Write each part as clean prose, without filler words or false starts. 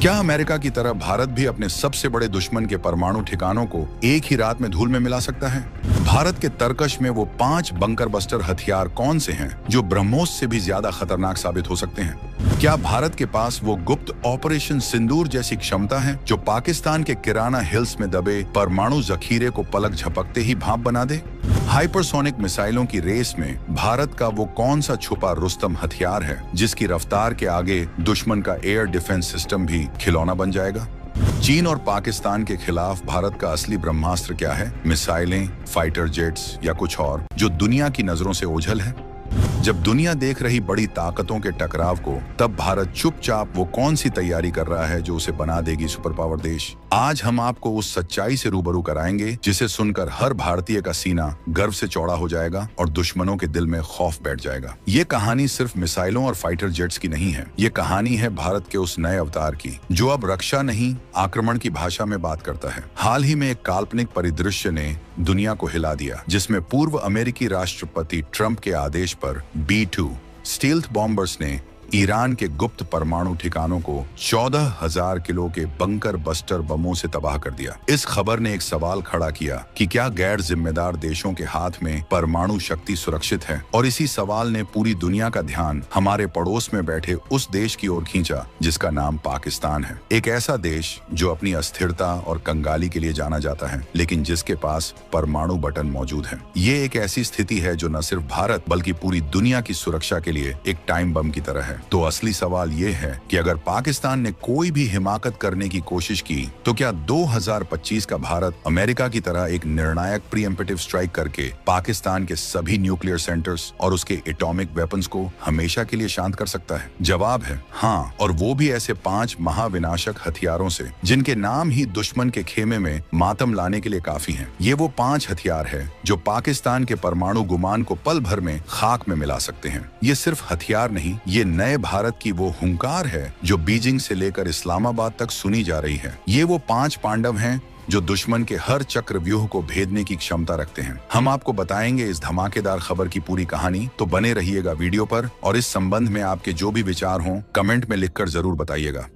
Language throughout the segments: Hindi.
क्या अमेरिका की तरह भारत भी अपने सबसे बड़े दुश्मन के परमाणु ठिकानों को एक ही रात में धूल में मिला सकता है? भारत के तरकश में वो 5 बंकर बस्टर हथियार कौन से हैं जो ब्रह्मोस से भी ज्यादा खतरनाक साबित हो सकते हैं? क्या भारत के पास वो गुप्त ऑपरेशन सिंदूर जैसी क्षमता है जो पाकिस्तान के किराना हिल्स में दबे परमाणु जखीरे को पलक झपकते ही भाप बना दे? हाइपरसोनिक मिसाइलों की रेस में भारत का वो कौन सा छुपा रुस्तम हथियार है जिसकी रफ्तार के आगे दुश्मन का एयर डिफेंस सिस्टम भी खिलौना बन जाएगा? चीन और पाकिस्तान के खिलाफ भारत का असली ब्रह्मास्त्र क्या है? मिसाइलें, फाइटर जेट्स या कुछ और जो दुनिया की नजरों से ओझल है? जब दुनिया देख रही बड़ी ताकतों के टकराव को, तब भारत चुपचाप वो कौन सी तैयारी कर रहा है जो उसे बना देगी सुपर पावर देश? आज हम आपको उस सच्चाई से रूबरू कराएंगे जिसे सुनकर हर भारतीय का सीना गर्व से चौड़ा हो जाएगा और दुश्मनों के दिल में खौफ बैठ जाएगा। ये कहानी सिर्फ मिसाइलों और फाइटर जेट्स की नहीं है। ये कहानी है भारत के उस नए अवतार की जो अब रक्षा नहीं, आक्रमण की भाषा में बात करता है। हाल ही में एक काल्पनिक परिदृश्य ने दुनिया को हिला दिया जिसमें पूर्व अमेरिकी राष्ट्रपति ट्रंप के आदेश पर B-2 स्टील्थ बॉम्बर्स ने ईरान के गुप्त परमाणु ठिकानों को 14,000 किलो के बंकर बस्टर बमों से तबाह कर दिया। इस खबर ने एक सवाल खड़ा किया कि क्या गैर जिम्मेदार देशों के हाथ में परमाणु शक्ति सुरक्षित है? और इसी सवाल ने पूरी दुनिया का ध्यान हमारे पड़ोस में बैठे उस देश की ओर खींचा जिसका नाम पाकिस्तान है। एक ऐसा देश जो अपनी अस्थिरता और कंगाली के लिए जाना जाता है, लेकिन जिसके पास परमाणु बटन मौजूद है। ये एक ऐसी स्थिति है जो न सिर्फ भारत बल्कि पूरी दुनिया की सुरक्षा के लिए एक टाइम बम की तरह है। तो असली सवाल ये है कि अगर पाकिस्तान ने कोई भी हिमाकत करने की कोशिश की तो क्या 2025 का भारत अमेरिका की तरह एक निर्णायक प्रीएम्प्टिव स्ट्राइक करके पाकिस्तान के सभी न्यूक्लियर सेंटर्स और उसके एटॉमिक वेपन्स को हमेशा के लिए शांत कर सकता है? जवाब है हाँ, और वो भी ऐसे 5 महाविनाशक हथियारों से जिनके नाम ही दुश्मन के खेमे में मातम लाने के लिए काफी हैं। ये वो 5 हथियार है जो पाकिस्तान के परमाणु गुमान को पल भर में खाक में मिला सकते हैं। ये सिर्फ हथियार नहीं, ये नए भारत की वो हुंकार है जो बीजिंग से लेकर इस्लामाबाद तक सुनी जा रही है। ये वो 5 पांडव हैं जो दुश्मन के हर चक्रव्यूह को भेदने की क्षमता रखते हैं। हम आपको बताएंगे इस धमाकेदार खबर की पूरी कहानी, तो बने रहिएगा वीडियो पर और इस संबंध में आपके जो भी विचार हों कमेंट में लिखकर जरूर बताइएगा।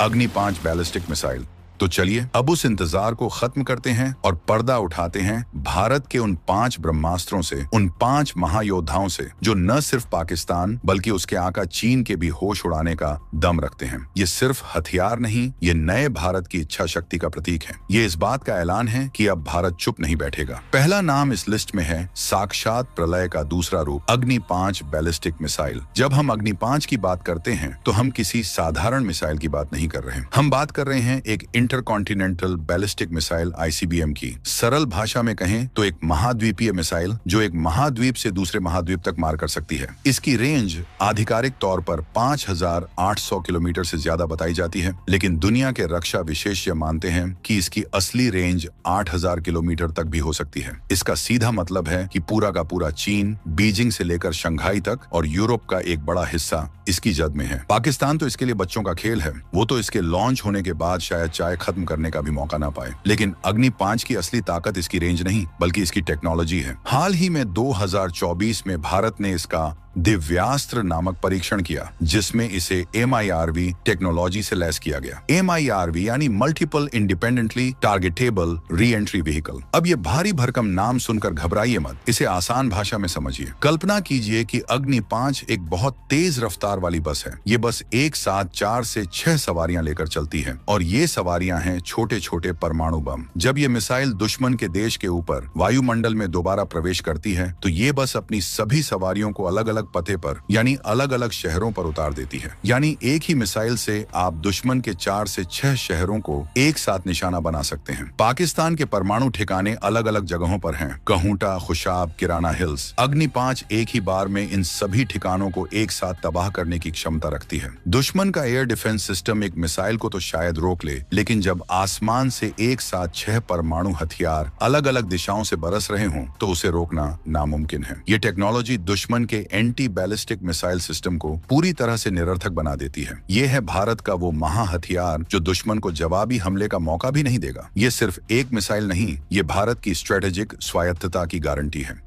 अग्नि 5 बैलिस्टिक मिसाइल। तो चलिए अब उस इंतजार को खत्म करते हैं और पर्दा उठाते हैं भारत के उन 5 ब्रह्मास्त्रों से, उन 5 महायोद्धाओं से जो न सिर्फ पाकिस्तान बल्कि उसके आका चीन के भी होश उड़ाने का दम रखते हैं। ये सिर्फ हथियार नहीं, ये नए भारत की इच्छा शक्ति का प्रतीक है। ये इस बात का ऐलान है कि अब भारत चुप नहीं बैठेगा। पहला नाम इस लिस्ट में है साक्षात प्रलय का दूसरा रूप, अग्नि 5 बैलिस्टिक मिसाइल। जब हम अग्नि 5 की बात करते हैं तो हम किसी साधारण मिसाइल की बात नहीं कर रहे हैं। हम बात कर रहे हैं एक इंटरकॉन्टिनेंटल बैलिस्टिक मिसाइल ICBM की। सरल भाषा में कहें तो एक महाद्वीपीय मिसाइल जो एक महाद्वीप से दूसरे महाद्वीप तक मार कर सकती है। इसकी रेंज आधिकारिक तौर पर 5,800 किलोमीटर से ज्यादा बताई जाती है, लेकिन दुनिया के रक्षा विशेषज्ञ मानते हैं कि इसकी असली रेंज 8,000 किलोमीटर तक भी हो सकती है। इसका सीधा मतलब है कि पूरा का पूरा चीन, बीजिंग से लेकर शंघाई तक और यूरोप का एक बड़ा हिस्सा इसकी जद में है। पाकिस्तान तो इसके लिए बच्चों का खेल है, वो तो इसके लॉन्च होने के बाद शायद चाय खत्म करने का भी मौका ना पाए। लेकिन अग्नि 5 की असली ताकत इसकी रेंज नहीं बल्कि इसकी टेक्नोलॉजी है। हाल ही में 2024 में भारत ने इसका दिव्यास्त्र नामक परीक्षण किया जिसमें इसे MIRV टेक्नोलॉजी से लैस किया गया। MIRV यानी multiple independently targetable re entry vehicle. अब ये भारी भरकम नाम सुनकर घबराइए मत, इसे आसान भाषा में समझिए। कल्पना कीजिए कि अग्नि 5 एक बहुत तेज रफ्तार वाली बस है। ये बस एक साथ 4 से 6 सवारियां लेकर चलती है और ये सवारियां हैं छोटे छोटे परमाणु बम। जब ये मिसाइल दुश्मन के देश के ऊपर वायुमंडल में दोबारा प्रवेश करती है तो ये बस अपनी सभी सवारियों को अलग अलग पते पर यानी अलग अलग शहरों पर उतार देती है। यानी एक ही मिसाइल से आप दुश्मन के 4 से 6 शहरों को एक साथ निशाना बना सकते हैं। पाकिस्तान के परमाणु ठिकाने अलग अलग जगहों पर हैं, कहूटा, खुशाब, किराना हिल्स। अग्नि 5 एक ही बार में इन सभी ठिकानों को एक साथ तबाह करने की क्षमता रखती है। दुश्मन का एयर डिफेंस सिस्टम एक मिसाइल को तो शायद रोक ले, लेकिन जब आसमान से एक साथ 6 परमाणु हथियार अलग अलग दिशाओं से बरस रहे हों तो उसे रोकना नामुमकिन है। ये टेक्नोलॉजी दुश्मन के एंटी बैलिस्टिक मिसाइल सिस्टम को पूरी तरह से निरर्थक बना देती है। ये है भारत का वो महा हथियार जो दुश्मन को जवाबी हमले का मौका भी नहीं देगा। ये सिर्फ एक मिसाइल नहीं, ये भारत की स्ट्रेटेजिक स्वायत्तता की गारंटी है।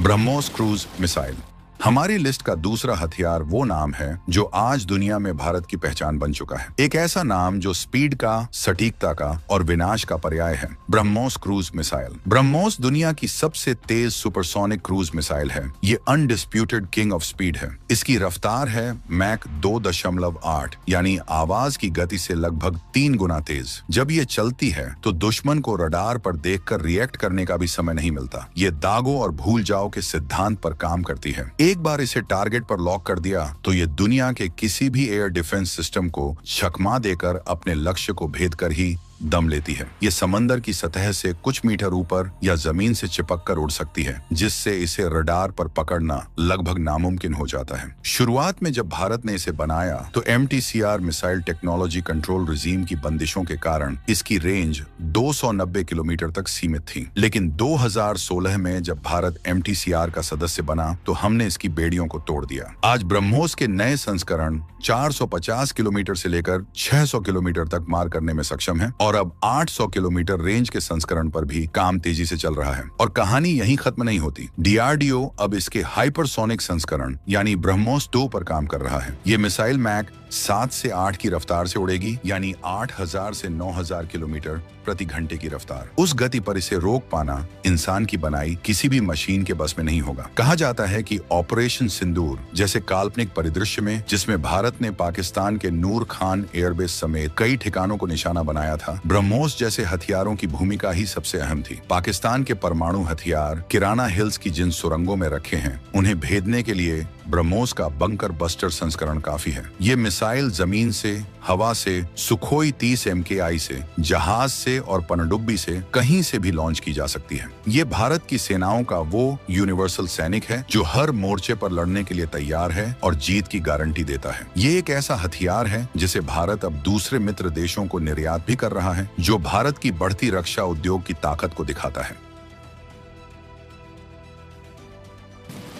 BrahMos cruise missile. हमारी लिस्ट का दूसरा हथियार वो नाम है जो आज दुनिया में भारत की पहचान बन चुका है। एक ऐसा नाम जो स्पीड का, सटीकता का और विनाश का पर्याय है, ब्रह्मोस क्रूज मिसाइल। ब्रह्मोस दुनिया की सबसे तेज सुपरसोनिक क्रूज मिसाइल है। ये अनडिस्प्यूटेड किंग ऑफ स्पीड है। इसकी रफ्तार है मैक 2.8, यानी आवाज की गति से लगभग 3 गुना तेज। जब ये चलती है तो दुश्मन को रडार पर देखकर रिएक्ट करने का भी समय नहीं मिलता। ये दागो और भूल जाओ के सिद्धांत पर काम करती है। एक बार इसे टारगेट पर लॉक कर दिया तो ये दुनिया के किसी भी एयर डिफेंस सिस्टम को चकमा देकर अपने लक्ष्य को भेद कर ही दम लेती है। ये समंदर की सतह से कुछ मीटर ऊपर या जमीन से चिपक कर उड़ सकती है, जिससे इसे रडार पर पकड़ना लगभग नामुमकिन हो जाता है। शुरुआत में जब भारत ने इसे बनाया तो MTCR missile technology control regime की बंदिशों के कारण इसकी रेंज 290 किलोमीटर तक सीमित थी। लेकिन 2016 में जब भारत MTCR का सदस्य बना तो हमने इसकी बेड़ियों को तोड़ दिया। आज ब्रह्मोस के नए संस्करण 450 किलोमीटर से लेकर 600 किलोमीटर तक मार करने में सक्षम है और अब 800 किलोमीटर रेंज के संस्करण पर भी काम तेजी से चल रहा है। और कहानी यहीं खत्म नहीं होती। DRDO अब इसके हाइपरसोनिक संस्करण यानी ब्रह्मोस 2 पर काम कर रहा है। ये मिसाइल मैक 7 से 8 की रफ्तार से उड़ेगी, यानी 8000 से 9000 किलोमीटर प्रति घंटे की रफ्तार। उस गति पर इसे रोक पाना इंसान की बनाई किसी भी मशीन के बस में नहीं होगा। कहा जाता है कि ऑपरेशन सिंदूर जैसे काल्पनिक परिदृश्य में, जिसमें भारत ने पाकिस्तान के नूर खान एयरबेस समेत कई ठिकानों को निशाना बनाया था, ब्रह्मोस जैसे हथियारों की भूमिका ही सबसे अहम थी। पाकिस्तान के परमाणु हथियार किराना हिल्स की जिन सुरंगों में रखे हैं, उन्हें भेदने के लिए ब्रह्मोस का बंकर बस्टर संस्करण काफी है। ये मिसाइल जमीन से, हवा से, सुखोई 30 MKI से, जहाज से और पनडुब्बी से कहीं से भी लॉन्च की जा सकती है। ये भारत की सेनाओं का वो यूनिवर्सल सैनिक है जो हर मोर्चे पर लड़ने के लिए तैयार है और जीत की गारंटी देता है। ये एक ऐसा हथियार है जिसे भारत अब दूसरे मित्र देशों को निर्यात भी कर रहा है, जो भारत की बढ़ती रक्षा उद्योग की ताकत को दिखाता है।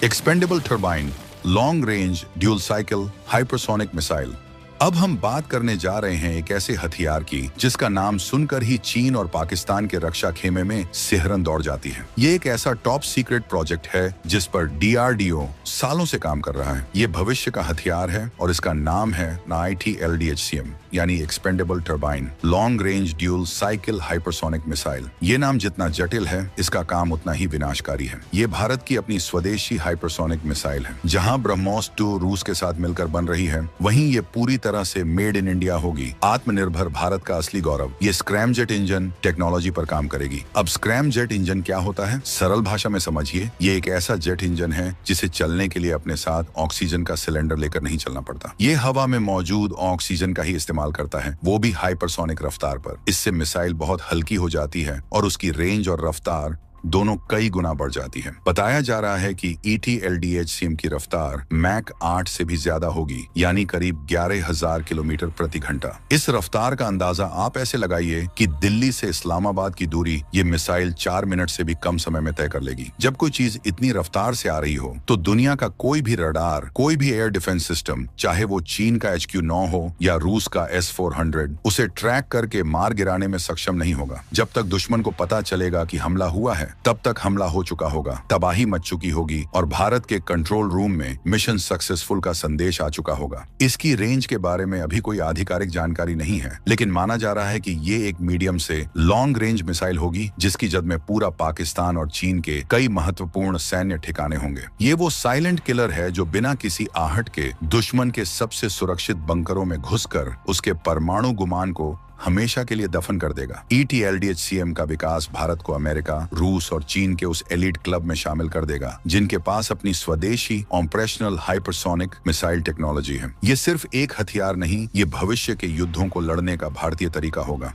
Expendable turbine long range dual cycle hypersonic missile. अब हम बात करने जा रहे हैं एक ऐसे हथियार की जिसका नाम सुनकर ही चीन और पाकिस्तान के रक्षा खेमे में सिहरन दौड़ जाती है। ये एक ऐसा टॉप सीक्रेट प्रोजेक्ट है जिस पर DRDO सालों से काम कर रहा है। ये भविष्य का हथियार है और इसका नाम है ITLDHCM, यानी expendable turbine long range dual cycle hypersonic missile. ये नाम जितना जटिल है, इसका काम उतना ही विनाशकारी है। ये भारत की अपनी स्वदेशी हाइपरसोनिक मिसाइल है। जहां ब्रह्मोस 2 रूस के साथ मिलकर बन रही है, वहीं ये पूरी तरह से मेड इन इंडिया होगी। आत्मनिर्भर भारत का असली गौरव। ये स्क्रैमजेट इंजन टेक्नोलॉजी पर काम करेगी। अब स्क्रैमजेट इंजन क्या होता है, सरल भाषा में समझिए। ये एक ऐसा जेट इंजन है जिसे चलने के लिए अपने साथ ऑक्सीजन का सिलेंडर लेकर नहीं चलना पड़ता। ये हवा में मौजूद ऑक्सीजन का ही इस्तेमाल करता है, वो भी हाइपरसोनिक रफ्तार पर। इससे मिसाइल बहुत हल्की हो जाती है और उसकी रेंज और रफ्तार दोनों कई गुना बढ़ जाती है। बताया जा रहा है कि ETLDHCM की रफ्तार मैक 8 से भी ज्यादा होगी, यानी करीब 11000 किलोमीटर प्रति घंटा। इस रफ्तार का अंदाजा आप ऐसे लगाइए कि दिल्ली से इस्लामाबाद की दूरी ये मिसाइल 4 मिनट से भी कम समय में तय कर लेगी। जब कोई चीज इतनी रफ्तार से आ रही हो तो दुनिया का कोई भी रडार, कोई भी एयर डिफेंस सिस्टम, चाहे वो चीन का HQ-9 हो या रूस का S-400, उसे ट्रैक करके मार गिराने में सक्षम नहीं होगा। जब तक दुश्मन को पता चलेगा कि हमला हुआ है, तब तक हमला हो चुका होगा, तबाही मच चुकी होगी और भारत के कंट्रोल रूम में मिशन सक्सेसफुल का संदेश आ चुका होगा। इसकी रेंज के बारे में अभी कोई आधिकारिक जानकारी नहीं है, लेकिन माना जा रहा है कि ये एक मीडियम से लॉन्ग रेंज मिसाइल होगी जिसकी जद में पूरा पाकिस्तान और चीन के कई महत्वपूर्ण सैन्य ठिकाने होंगे। ये वो साइलेंट किलर है जो बिना किसी आहट के दुश्मन के सबसे सुरक्षित बंकरों में घुसकर उसके परमाणु गुमान को हमेशा के लिए दफन कर देगा। ETLDHCM का विकास भारत को अमेरिका, रूस और चीन के उस एलिट क्लब में शामिल कर देगा जिनके पास अपनी स्वदेशी ऑपरेशनल हाइपरसोनिक मिसाइल टेक्नोलॉजी है। ये सिर्फ एक हथियार नहीं, ये भविष्य के युद्धों को लड़ने का भारतीय तरीका होगा।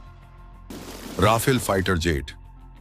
राफेल फाइटर जेट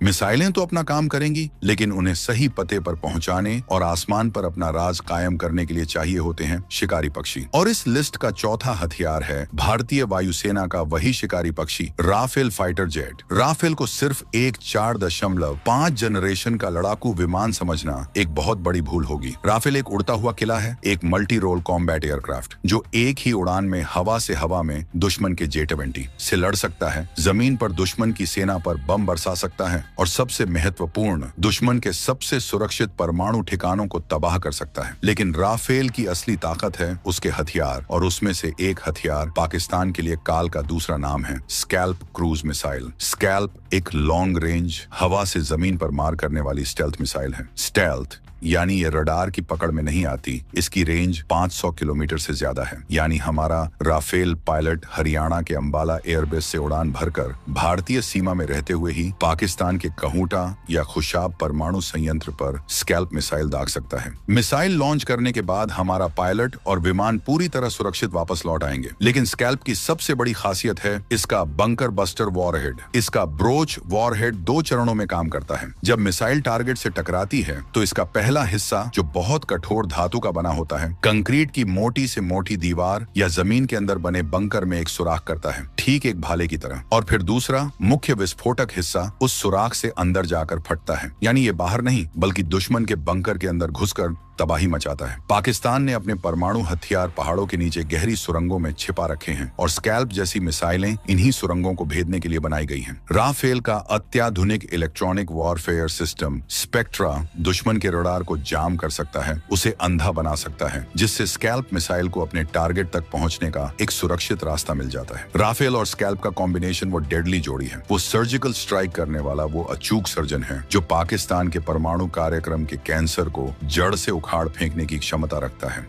मिसाइलें तो अपना काम करेंगी, लेकिन उन्हें सही पते पर पहुंचाने और आसमान पर अपना राज कायम करने के लिए चाहिए होते हैं शिकारी पक्षी। और इस लिस्ट का चौथा हथियार है भारतीय वायुसेना का वही शिकारी पक्षी, राफेल फाइटर जेट। राफेल को सिर्फ एक 4.5 जनरेशन का लड़ाकू विमान समझना एक बहुत बड़ी भूल होगी। राफेल एक उड़ता हुआ किला है, एक मल्टी रोल कॉम्बैट एयरक्राफ्ट जो एक ही उड़ान में हवा से हवा में दुश्मन के J-20 से लड़ सकता है, जमीन पर दुश्मन की सेना पर बम बरसा सकता है और सबसे महत्वपूर्ण, दुश्मन के सबसे सुरक्षित परमाणु ठिकानों को तबाह कर सकता है। लेकिन राफेल की असली ताकत है उसके हथियार, और उसमें से एक हथियार पाकिस्तान के लिए काल का दूसरा नाम है स्कैल्प क्रूज मिसाइल। स्कैल्प एक लॉन्ग रेंज, हवा से जमीन पर मार करने वाली स्टेल्थ मिसाइल है। स्टेल्थ यानी ये रडार की पकड़ में नहीं आती। इसकी रेंज 500 किलोमीटर से ज्यादा है। यानी हमारा राफेल पायलट हरियाणा के अंबाला एयरबेस से उड़ान भरकर भारतीय सीमा में रहते हुए ही पाकिस्तान के कहूटा या खुशाब परमाणु संयंत्र पर स्कैल्प मिसाइल दाग सकता है। मिसाइल लॉन्च करने के बाद हमारा पायलट और विमान पूरी तरह सुरक्षित वापस लौट आएंगे। लेकिन स्कैल्प की सबसे बड़ी खासियत है इसका बंकर बस्टर वॉरहेड। इसका ब्रोच वॉरहेड 2 चरणों में काम करता है। जब मिसाइल टारगेट से टकराती है तो इसका पहला हिस्सा, जो बहुत कठोर धातु का बना होता है, कंक्रीट की मोटी से मोटी दीवार या जमीन के अंदर बने बंकर में एक सुराख करता है, ठीक एक भाले की तरह। और फिर दूसरा मुख्य विस्फोटक हिस्सा उस सुराख से अंदर जाकर फटता है। यानी ये बाहर नहीं बल्कि दुश्मन के बंकर के अंदर घुसकर तबाही मचाता है। पाकिस्तान ने अपने परमाणु हथियार पहाड़ों के नीचे गहरी सुरंगों में छिपा रखे हैं और स्कैल्प जैसी मिसाइलें इन्हीं सुरंगों को भेदने के लिए बनाई गई हैं। राफेल का अत्याधुनिक इलेक्ट्रॉनिक वॉरफेयर सिस्टम स्पेक्ट्रा दुश्मन के रडार को जाम कर सकता है, उसे अंधा बना सकता है, जिससे स्कैल्प मिसाइल को अपने टारगेट तक पहुंचने का एक सुरक्षित रास्ता मिल जाता है। राफेल और स्कैल्प का कॉम्बिनेशन वो डेडली जोड़ी है। वो सर्जिकल स्ट्राइक करने वाला वो अचूक सर्जन है जो पाकिस्तान के परमाणु कार्यक्रम के कैंसर को जड़ से उखाड़ फेंकने की क्षमता रखता है।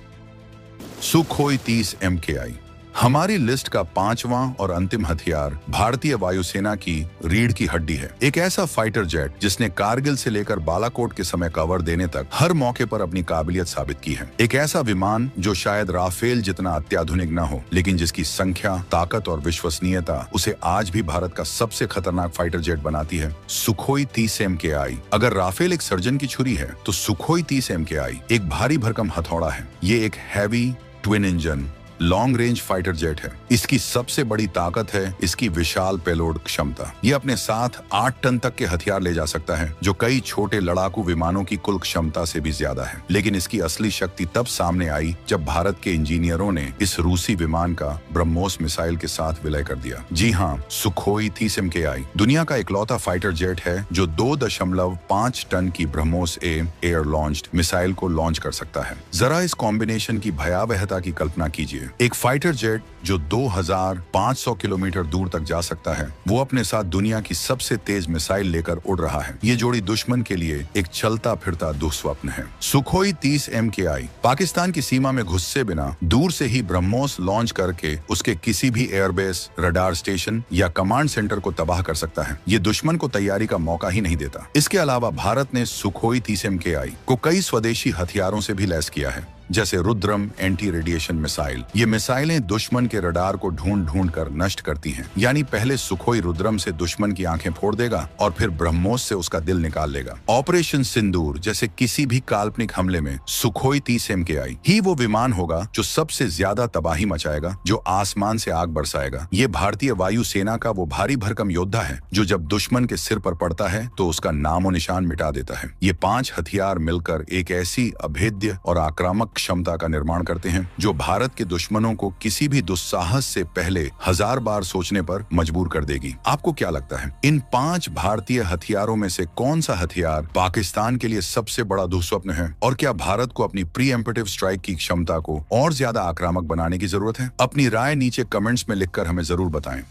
सुखोई 30 MKI हमारी लिस्ट का 5वां और अंतिम हथियार भारतीय वायुसेना की रीढ़ की हड्डी है। एक ऐसा फाइटर जेट जिसने कारगिल से लेकर बालाकोट के समय कवर देने तक हर मौके पर अपनी काबिलियत साबित की है। एक ऐसा विमान जो शायद राफेल जितना अत्याधुनिक न हो, लेकिन जिसकी संख्या, ताकत और विश्वसनीयता उसे आज भी भारत का सबसे खतरनाक फाइटर जेट बनाती है। Sukhoi 30 MKI। अगर राफेल एक सर्जन की छुरी है तो सुखोई 30 MKI एक भारी भरकम हथौड़ा है। ये एक heavy twin engine long range fighter jet है। इसकी सबसे बड़ी ताकत है इसकी विशाल पेलोड क्षमता। ये अपने साथ 8 टन तक के हथियार ले जा सकता है, जो कई छोटे लड़ाकू विमानों की कुल क्षमता से भी ज्यादा है। लेकिन इसकी असली शक्ति तब सामने आई जब भारत के इंजीनियरों ने इस रूसी विमान का ब्रह्मोस मिसाइल के साथ विलय कर दिया। जी हाँ, सुखोई 30 MKI दुनिया का इकलौता फाइटर जेट है जो 2.5 टन की ब्रह्मोस एयर लॉन्च्ड मिसाइल को लॉन्च कर सकता है। जरा इस कॉम्बिनेशन की भयावहता की कल्पना कीजिए। एक फाइटर जेट जो 2500 किलोमीटर दूर तक जा सकता है, वो अपने साथ दुनिया की सबसे तेज मिसाइल लेकर उड़ रहा है। ये जोड़ी दुश्मन के लिए एक चलता फिरता दुस्वप्न है। सुखोई 30 MKI पाकिस्तान की सीमा में घुसे बिना दूर से ही ब्रह्मोस लॉन्च करके उसके किसी भी एयरबेस, रडार स्टेशन या कमांड सेंटर को तबाह कर सकता है। ये दुश्मन को तैयारी का मौका ही नहीं देता। इसके अलावा भारत ने सुखोई 30 MKI को कई स्वदेशी हथियारों से भी लैस किया है, जैसे रुद्रम एंटी रेडिएशन मिसाइल। ये मिसाइलें दुश्मन के रडार को ढूंढ कर नष्ट करती हैं। यानी पहले सुखोई रुद्रम से दुश्मन की आंखें फोड़ देगा और फिर ब्रह्मोस से उसका दिल निकाल लेगा। ऑपरेशन सिंदूर जैसे किसी भी काल्पनिक हमले में सुखोई 30 MKI ही वो विमान होगा जो सबसे ज्यादा तबाही मचाएगा, जो आसमान से आग बरसाएगा। ये भारतीय वायुसेना का वो भारी भरकम योद्धा है जो जब दुश्मन के सिर पर पड़ता है तो उसका नामो निशान मिटा देता है। ये 5 हथियार मिलकर एक ऐसी अभेद्य और आक्रामक क्षमता का निर्माण करते हैं जो भारत के दुश्मनों को किसी भी दुस्साहस से पहले 1000 बार सोचने पर मजबूर कर देगी। आपको क्या लगता है, इन 5 भारतीय हथियारों में से कौन सा हथियार पाकिस्तान के लिए सबसे बड़ा दुस्वप्न है? और क्या भारत को अपनी प्रीएम्प्टिव स्ट्राइक की क्षमता को और ज्यादा आक्रामक बनाने की जरूरत है? अपनी राय नीचे कमेंट्स में लिखकर हमें जरूर बताएं।